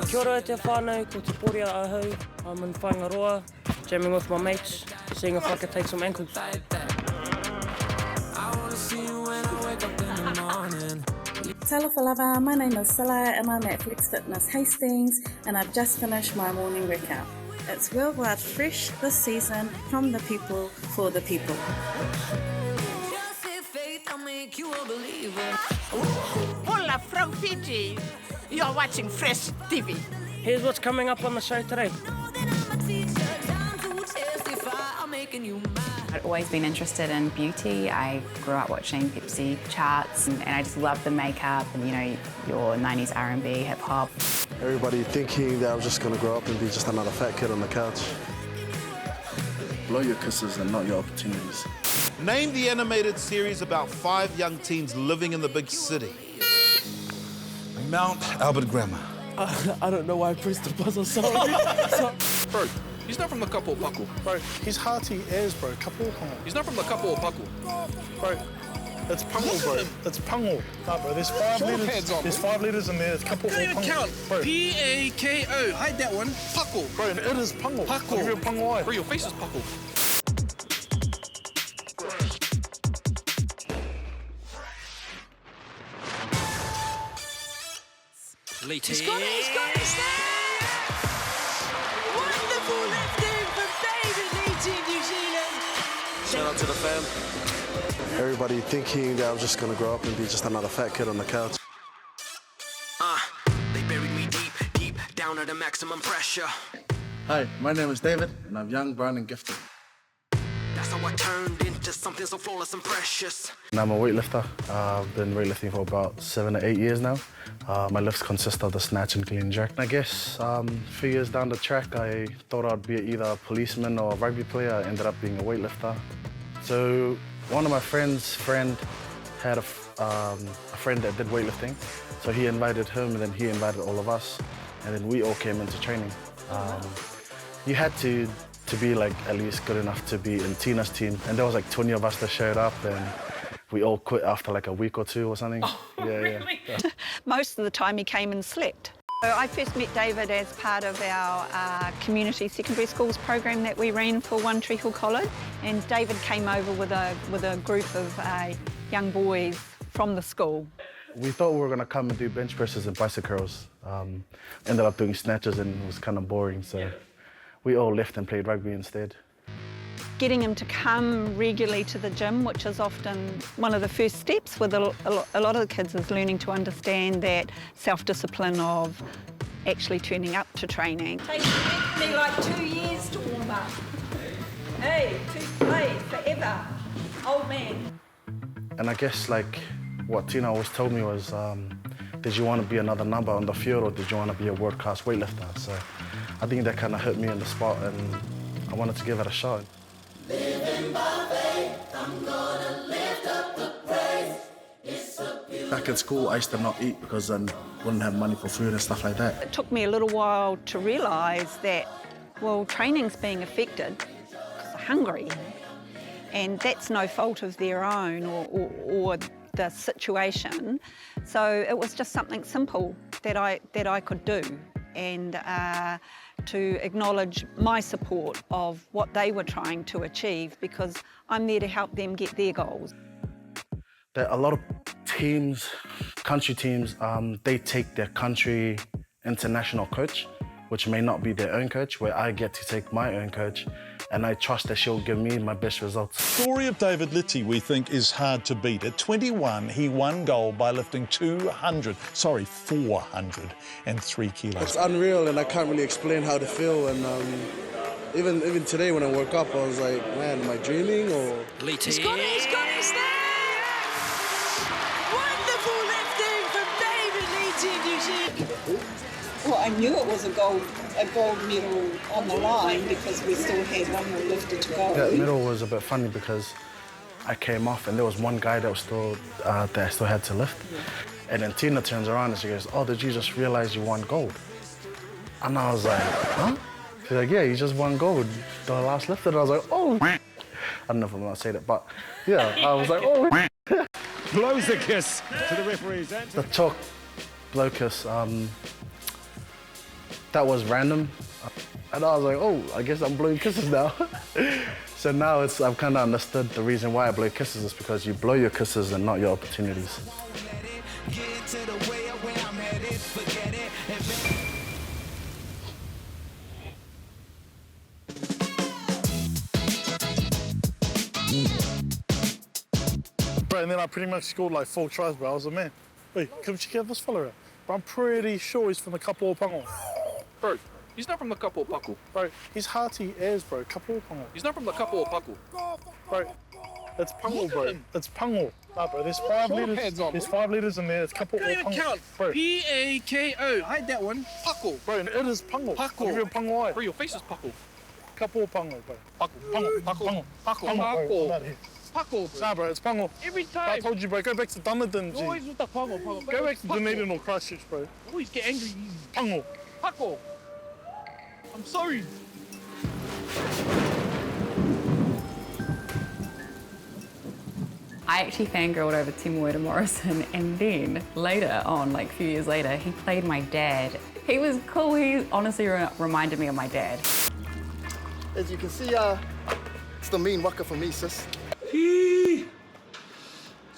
Kia ora e te whānau, ko te Poria ahau. I'm in Whangaroa, jamming with my mates, seeing if I could take some ankles. Talofa lava, my name is Silla and I'm at Flex Fitness Hastings and I've just finished my morning workout. It's Worldwide Fresh this season, from the people, for the people. Hola from Fiji. You're watching Fresh TV. Here's what's coming up on the show today. I've always been interested in beauty. I grew up watching Pepsi charts and I just love the makeup and, you know, your 90s R&B, hip-hop. Everybody thinking that I was just going to grow up and be just another fat kid on the couch. Blow your kisses and not your opportunities. Name the animated series about 5 young teens living in the big city. Mount Albert Grammar. I don't know why I pressed the buzzer, sorry. Bro, he's not from the Kapo Paku. Bro, he's hearty as, bro. Kapo Pango. He's not from the Kapo Paku. Bro, it's Pango, bro. It's Pango. Nah, bro, there's 5 letters. There's 5 letters in there. It's Kapo Pango. Don't even count. Bro. P-A-K-O. Hide that one. Paku. Bro, it is Pango. Paku. I'll give you a Pango eye. Bro, your face is Paku. Liti. He's got it, he's there! Wonderful lifting from David Liti in New Zealand. Shout out to the fam. Everybody thinking that I was just going to grow up and be just another fat kid on the couch. They buried me deep down under maximum pressure. Hi, my name is David, and I'm young, brown, and gifted. That's how I turned into something so flawless and precious. And I'm a weightlifter. I've been weightlifting for about 7 or 8 years now. My lifts consist of the snatch and clean jerk. I guess a few years down the track, I thought I'd be either a policeman or a rugby player. I ended up being a weightlifter. So one of my friends' friend had a friend that did weightlifting. So he invited him, and then he invited all of us, and then we all came into training. You had to be like at least good enough to be in Tina's team, and there was like 20 of us that showed up, and we all quit after like a week or 2 or something. Oh, really? Yeah. Most of the time he came and slept. So I first met David as part of our community secondary schools program that we ran for One Tree Hill College, and David came over with a group of young boys from the school. We thought we were going to come and do bench presses and bicycle curls. Ended up doing snatches, and it was kind of boring, so we all left and played rugby instead. Getting him to come regularly to the gym, which is often one of the first steps with a lot of the kids, is learning to understand that self-discipline of actually turning up to training. Takes me like 2 years to warm up. Hey, to play forever. Old man. And I guess like what Tina always told me was, did you want to be another number on the field, or did you want to be a world-class weightlifter? So I think that kind of hit me in the spot, and I wanted to give it a shot. Living by faith, I'm gonna lift up the praise. Back at school, I used to not eat because I wouldn't have money for food and stuff like that. It took me a little while to realise that, well, training's being affected because they're hungry, and that's no fault of their own or the situation. So it was just something simple that I could do, and to acknowledge my support of what they were trying to achieve, because I'm there to help them get their goals. There are a lot of teams, country teams, they take their country international coach, which may not be their own coach, where I get to take my own coach, and I trust that she'll give me my best results. The story of David Liti, we think, is hard to beat. At 21, he won gold by lifting 403 kilos. It's unreal, and I can't really explain how to feel. And even today when I woke up, I was like, man, am I dreaming or? He's got it, he's there! Wonderful lifting from David Liti in New Zealand. Well, I knew it was a gold medal on the line because we still had one more lifter to go. That medal was a bit funny because I came off and there was one guy that was still that I still had to lift. Yeah. And then Tina turns around and she goes, "Oh, did you just realize you won gold?" And I was like, "Huh?" She's like, "Yeah, you just won gold, the last lifter." And I was like, "Oh." I don't know if I'm gonna say that, but yeah, I was like, "Oh." Blows the kiss to the referees. The chalk blow kiss. that was random. And I was like, oh, I guess I'm blowing kisses now. So now I've kind of understood the reason why I blow kisses is because you blow your kisses and not your opportunities. Bro, and then I pretty much scored like 4 tries, bro. I was a man. Wait, come check out this fella out. But I'm pretty sure he's from the Kapua Pango. Bro, he's not from the Kapua Paku. Bro, he's hearty as, bro. Kapua Pango. He's not from the Kapua Paku. Bro, it's Pango, bro. It's Pango. Nah, bro, there's 5 letters. There's 5 letters in there. It's Kapua Can't even Pango. count. Bro. P-A-K-O. Hide that one. Paku. Bro, and it is Pango. Paku. I'll give you a Pango eye. Bro, your face is Paku. Kapua Pango, bro. Paku. Pango. Paku. Pango. Paku. Pango, bro. Paku. Not here. Paku, bro. Nah, bro, it's Pango. Every time. I told you, bro. Go back to Dunedin, G. Always with the Paku. Go back to Dunedin or Christchurch, bro. Always get angry. Pango. Paku. I'm sorry. I actually fangirled over Timoida Morrison, and then later on, like a few years later, he played my dad. He was cool. He honestly reminded me of my dad. As you can see, it's the mean waka for me, sis. It's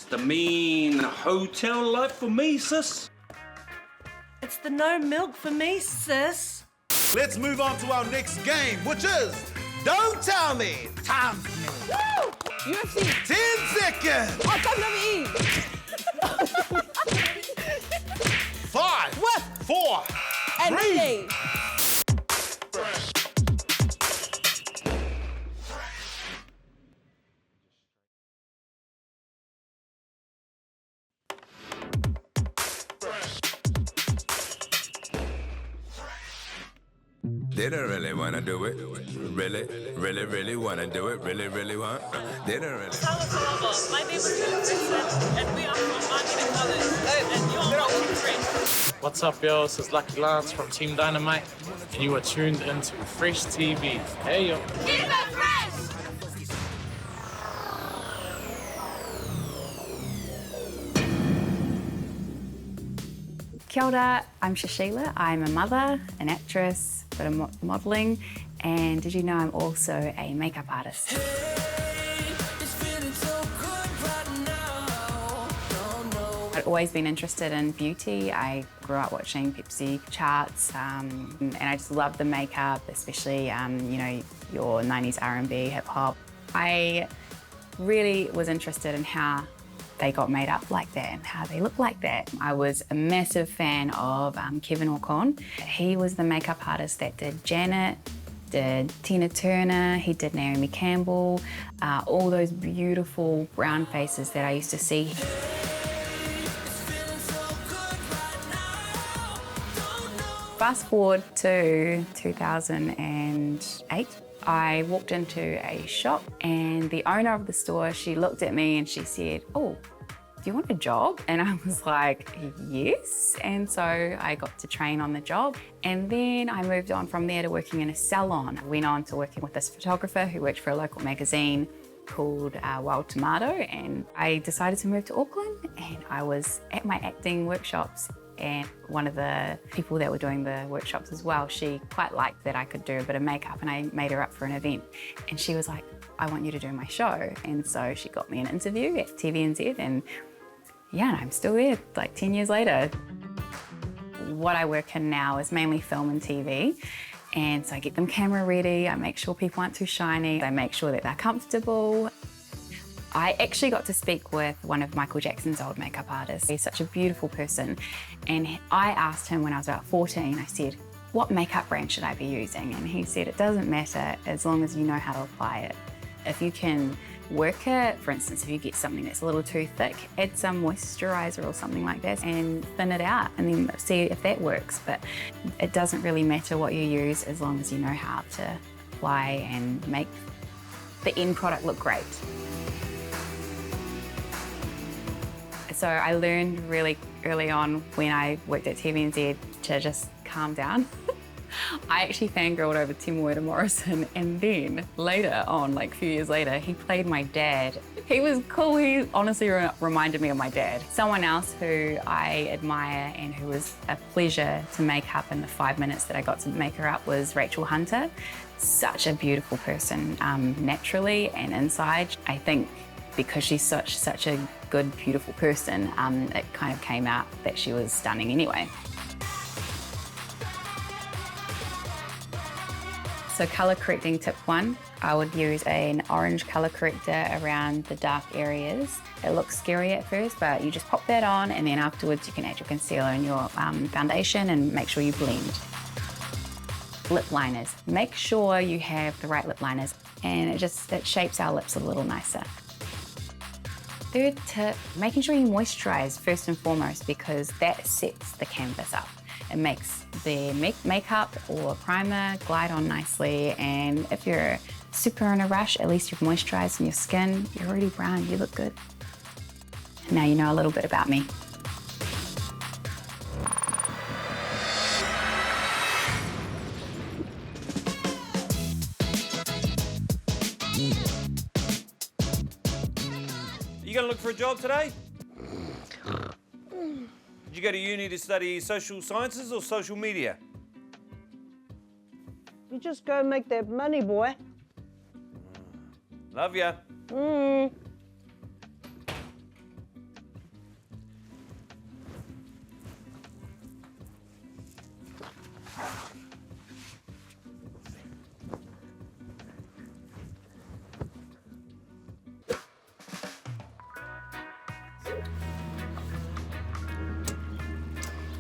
the mean hotel life for me, sis. It's the no milk for me, sis. Let's move on to our next game, which is Don't Tell Me. Time for me. Woo! UFC. 10 seconds. Oh, WWE. 5. What? 4. And 3. me. They don't really wanna do it. Really wanna do it. Really want. They don't really. My name is Vincent, and we are from Marketing College. And you're my old friend. What's up, yo? This is Lucky Lance from Team Dynamite, and you are tuned into Fresh TV. Hey, yo. Keep it fresh! Kia ora, I'm Shushila. I'm a mother, an actress, a bit of modelling, and did you know I'm also a makeup artist? I'd always been interested in beauty. I grew up watching Pepsi charts, and I just loved the makeup, especially, you know, your 90s R&B, hip hop. I really was interested in how they got made up like that and how they look like that. I was a massive fan of Kevin O'Con. He was the makeup artist that did Janet, did Tina Turner, he did Naomi Campbell, all those beautiful brown faces that I used to see. Fast forward to 2008. I walked into a shop and the owner of the store, she looked at me and she said, "Oh, do you want a job?" And I was like, yes. And so I got to train on the job. And then I moved on from there to working in a salon. I went on to working with this photographer who worked for a local magazine called Wild Tomato. And I decided to move to Auckland, and I was at my acting workshops, and one of the people that were doing the workshops as well, she quite liked that I could do a bit of makeup, and I made her up for an event. And she was like, "I want you to do my show." And so she got me an interview at TVNZ, and yeah, I'm still there, like 10 years later. What I work in now is mainly film and TV. And so I get them camera ready, I make sure people aren't too shiny, I make sure that they're comfortable. I actually got to speak with one of Michael Jackson's old makeup artists. He's such a beautiful person. And I asked him when I was about 14, I said, "What makeup brand should I be using?" And he said, "It doesn't matter as long as you know how to apply it. If you can work it, for instance, if you get something that's a little too thick, add some moisturizer or something like that and thin it out and then see if that works. But it doesn't really matter what you use as long as you know how to apply and make the end product look great." So I learned really early on when I worked at TVNZ to just calm down. I actually fangirled over Timoeta Morrison, and then later on, like a few years later, he played my dad. He was cool. He honestly reminded me of my dad. Someone else who I admire and who was a pleasure to make up in the 5 minutes that I got to make her up was Rachel Hunter. Such a beautiful person, naturally and inside. I think because she's such a good, beautiful person, it kind of came out that she was stunning anyway. So colour correcting tip 1, I would use an orange colour corrector around the dark areas. It looks scary at first, but you just pop that on and then afterwards you can add your concealer and your foundation and make sure you blend. Lip liners. Make sure you have the right lip liners and it shapes our lips a little nicer. Third tip, making sure you moisturise first and foremost because that sets the canvas up. It makes the makeup or primer glide on nicely, and if you're super in a rush, at least you've moisturised your skin. You're already brown, you look good. Now you know a little bit about me. You gonna look for a job today? Did you go to uni to study social sciences or social media? You just go make that money, boy. Love ya.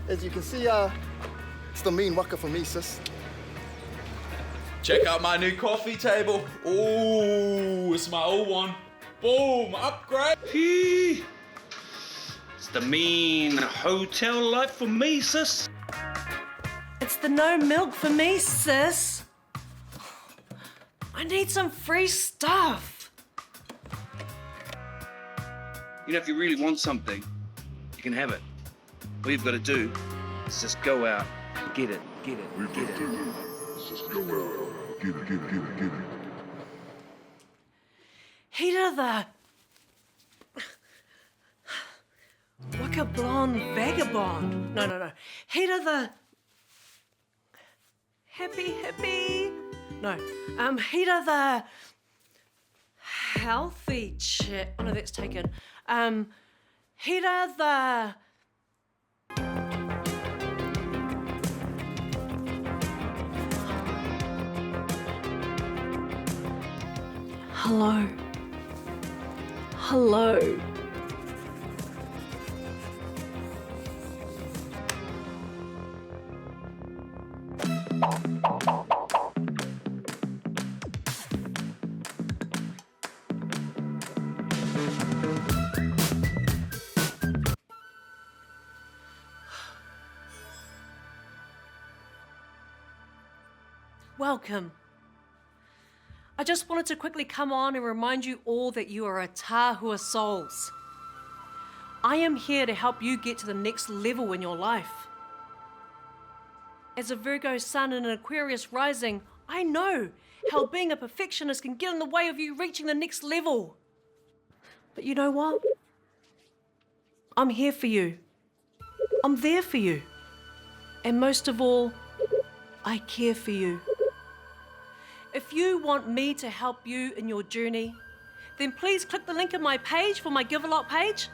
As you can see, it's the mean waka for me, sis. Check out my new coffee table. Ooh, it's my old one. Boom, upgrade. It's the mean hotel life for me, sis. It's the no milk for me, sis. I need some free stuff. You know, if you really want something, you can have it. All you've got to do is just go out and get it, get it, get it. Just go out, get it, get it, get it, get it. Heater the Waka blonde vagabond. No. Heater the happy hippie. No. Heater the healthy chick. Oh no, that's taken. Heater the Hello. Hello. Welcome. I just wanted to quickly come on and remind you all that you are a tahua souls. I am here to help you get to the next level in your life. As a Virgo sun and an Aquarius rising, I know how being a perfectionist can get in the way of you reaching the next level. But you know what? I'm here for you. I'm there for you. And most of all, I care for you. If you want me to help you in your journey, then please click the link in my page for my Give a Lot page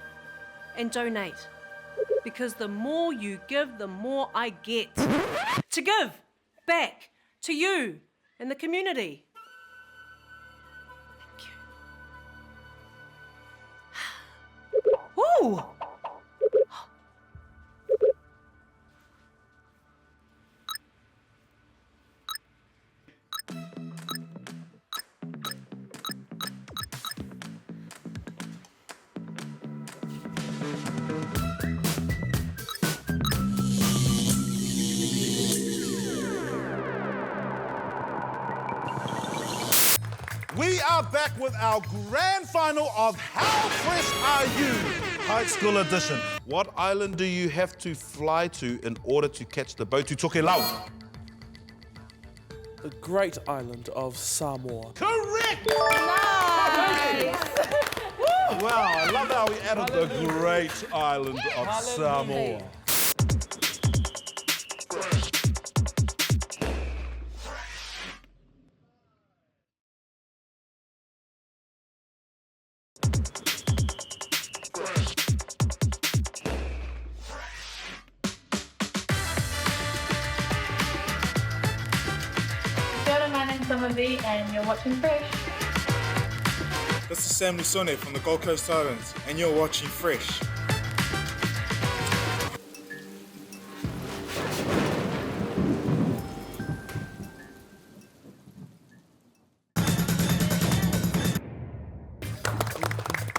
and donate. Because the more you give, the more I get to give back to you and the community. Thank you. Ooh! We are back with our grand final of How Fresh Are You? High School Edition. What island do you have to fly to in order to catch the boat to Tokelau? The great island of Samoa. Correct! Nice! Wow, I love how we added the great island of Samoa. My name's Summerby and you're watching Fresh. This is Sam Lusone from the Gold Coast Islands and you're watching Fresh.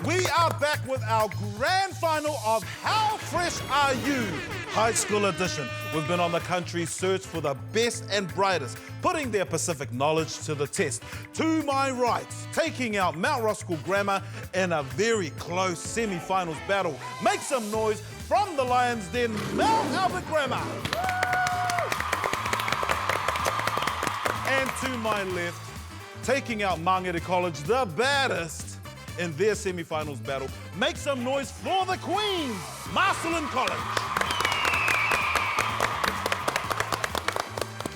We are back with our grand final of How Fresh Are You? High School Edition. We've been on the country's search for the best and brightest, putting their Pacific knowledge to the test. To my right, taking out Mount Roskill Grammar in a very close semi-finals battle. Make some noise from the Lions Den, Mount Albert Grammar. And to my left, taking out Mangere College, the baddest in their semi-finals battle. Make some noise for the Queens, Marcelin College.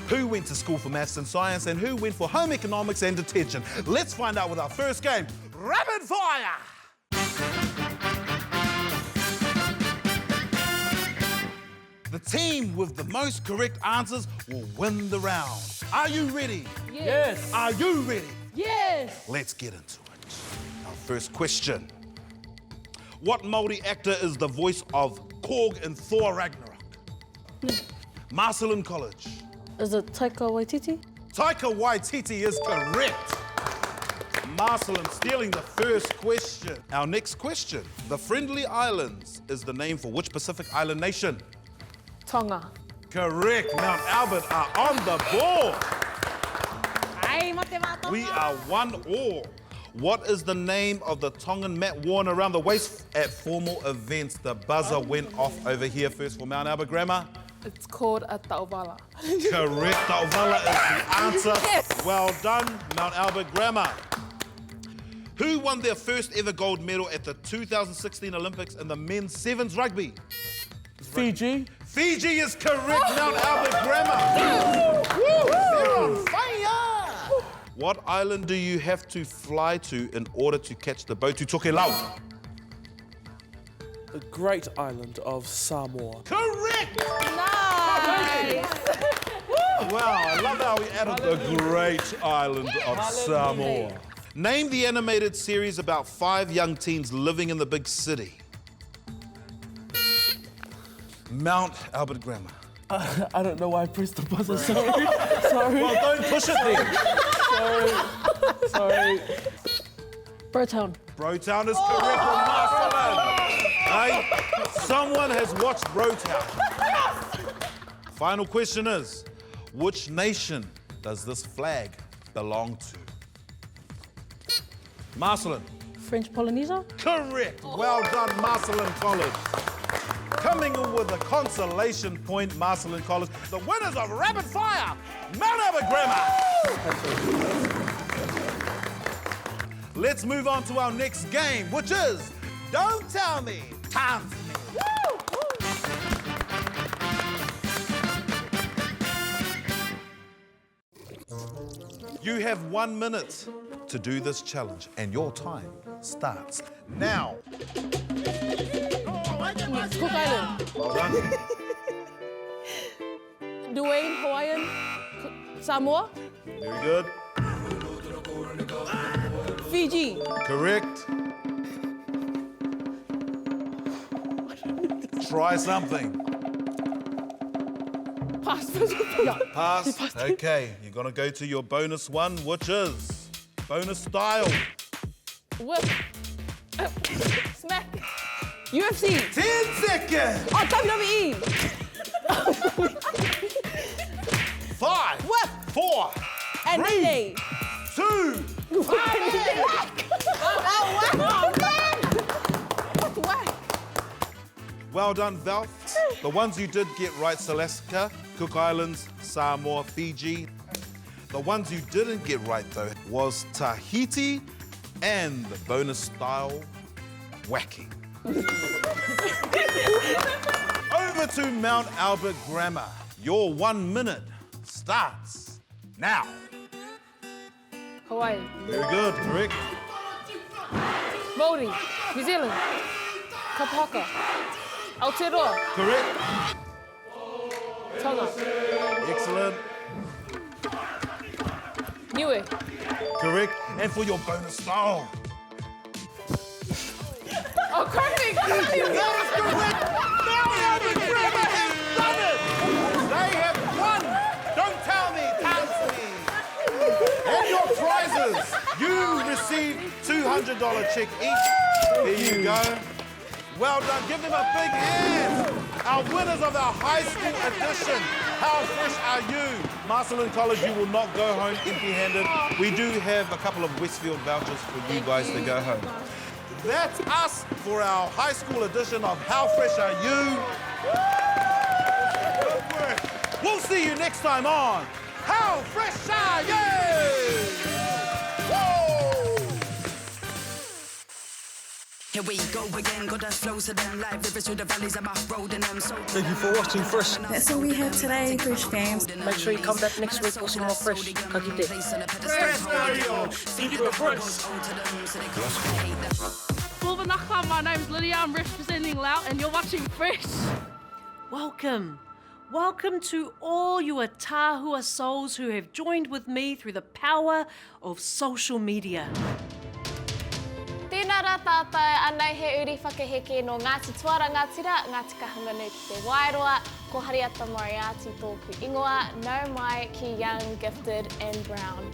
Who went to school for maths and science and who went for home economics and detention? Let's find out with our first game, Rapid Fire! The team with the most correct answers will win the round. Are you ready? Yes. Are you ready? Yes. Let's get into it. Our first question. What Māori actor is the voice of Korg in Thor Ragnarok? Marcelin College. Is it Taika Waititi? Taika Waititi is correct. Marcelin stealing the first question. Our next question. The Friendly Islands is the name for which Pacific island nation? Tonga. Correct. Mount Albert are on the board. We are 1-1. What is the name of the Tongan mat worn around the waist at formal events? The buzzer went off over here first for Mount Albert Grammar. It's called a ta'ovala. Correct. Ta'ovala is the answer. Yes. Well done, Mount Albert Grammar. Who won their first ever gold medal at the 2016 Olympics in the men's sevens rugby? Fiji. Fiji is correct, Mount Albert Grammar. They're on fire. What island do you have to fly to in order to catch the boat to Tokelau? The great island of Samoa. Correct! Nice! Wow, I love how we added the great island of Samoa. Name the animated series about 5 young teens living in the big city. Mount Albert Grammar. I don't know why I pressed the buzzer, sorry. Sorry. Well, don't push it then. Sorry. Brotown. Brotown is correct for Marcelin. Hey, someone has watched Brotown. Final question is, which nation does this flag belong to? Marcelin. French Polynesia? Correct. Well done, Marcelin College. Coming in with a consolation point, Marcelin College. The winners of Rapid Fire, Mount Albert Grammar. Let's move on to our next game, which is Don't Tell Me, Time For Me. You have 1 minute to do this challenge, and your time starts now. Cook Island. Well done. Dwayne, Hawaiian. Samoa. Very good. Fiji. Correct. Try something. Pass. Pass. Okay, you're gonna go to your bonus one, which is bonus style. Whip. Smack. UFC. 10 seconds. Oh, WWE. 5. Whip. 4. And 3. 2. Well done, Val. The ones you did get right, Alaska, Cook Islands, Samoa, Fiji. The ones you didn't get right, though, was Tahiti and the bonus style, wacky. Over to Mount Albert Grammar. Your 1 minute starts now. Hawaii. Very good, correct. Māori. New Zealand. Kapahaka. Aotearoa. Correct. Tonga. Excellent. Niue. Correct. And for your bonus style. Oh, crazy! That is correct. Mount Albert Grammar has done it. They have won. Don't tell me, count me. And your prizes. You receive $200 check each. There you go. Well done. Give them a big hand. Our winners of our high school edition. How fresh are you? Marcelin College, you will not go home empty-handed. We do have a couple of Westfield vouchers for you guys to go home. That's us for our high school edition of How Fresh Are You? Good work. We'll see you next time on How Fresh Are You? Here we go again, got that flow to them live rivers through the valleys of my road and them so. Thank you for watching Fresh. That's all we have today, Fresh fans. Make sure you come back next week for some more Fresh. Ka kite. Fulvanaka, my name's Lydia, I'm representing Lau, and you're watching Fresh. Welcome. Welcome to all you Atahua souls who have joined with me through the power of social media. Tēnā rā tātai anei he uri whakaheke no Ngāti Tuara Ngātira, Ngāti Kahunganu ki te Wairoa, ko Hariata Moriarty tōku ingoa, no mai ki young, gifted and brown.